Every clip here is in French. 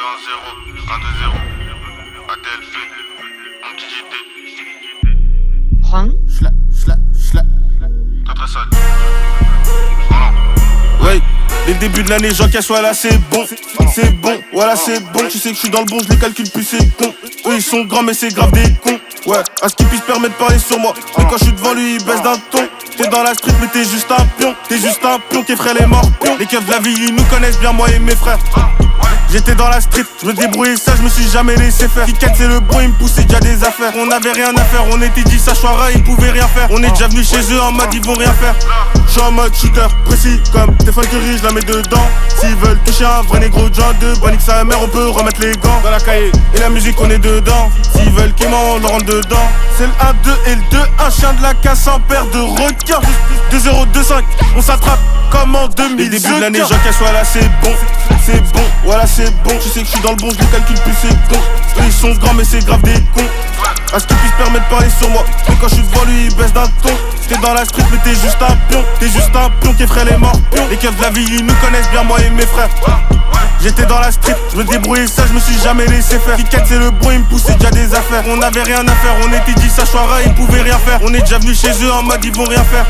1-0, 1-2-0, ATLP, mon petit Juan. JT. Très très sale. Ouais, dès le début de l'année, j'encaisse, voilà c'est bon, voilà c'est bon. Tu sais que je suis dans le bon, je les calcule plus, c'est con. Eux ils sont grands mais c'est grave des cons. Ouais, à ce qu'ils puissent permettre de parler sur moi. Mais quand je suis devant lui, il baisse d'un ton. T'es dans la street mais t'es juste un pion. T'es juste un pion qui ferait les morts pions. Les keufs de la vie, ils nous connaissent bien, moi et mes frères. J'étais dans la street, je me débrouillais ça, je me suis jamais laissé faire. Kiket c'est le bon, il me poussait déjà des affaires. On avait rien à faire, on était dit ça choira, ils pouvaient rien faire. On est déjà venu chez eux en mode ils vont rien faire. J'suis en mode shooter, précis comme Stéphane Curry, je la mets dedans. S'ils veulent toucher un vrai négro John 2, Bonix sa mère, on peut remettre les gants. Dans la cahier, et la musique on est dedans. S'ils veulent Kéman, on leur rentre dedans. C'est le 1-2 et le 2-1, chien de la casse en paire de requins. 2-0, 2-5, on s'attrape comme en 2000. Dès le début de l'année, j'encaisse, voilà c'est bon, voilà c'est bon. Tu sais que je suis dans le bon, je les calcule plus, c'est con. Eux ils sont grands mais c'est grave des cons. À ce qu'ils puissent permettre de parler sur moi. Mais quand je suis devant lui, il baisse d'un ton. T'es dans la street mais t'es juste un pion. T'es juste un pion qui ferait les morts pions. Les keufs de la vie, ils nous connaissent bien, moi et mes frères. J'étais dans la street, je me débrouillais ça, je me suis jamais laissé faire. Kiket c'est le bon, il me poussait déjà des affaires. On avait rien à faire, on était dit ça choira, ils pouvaient rien faire. On est déjà venu chez eux en mode ils vont rien faire.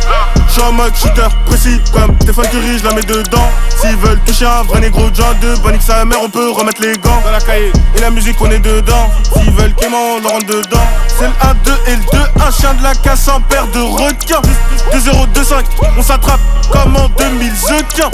J'suis en mode shooter, précis comme Stéphane Curry, je la mets dedans. S'ils veulent toucher un vrai négro John 2, Bonix sa mère, on peut remettre les gants. Dans la cahier, et la musique on est dedans. S'ils veulent Kéman, on leur rentre dedans. C'est le 1-2 et le 2-1, chien de la casse en paire de requins. 2-0, 2-5, on s'attrape comme en 2000 zequins.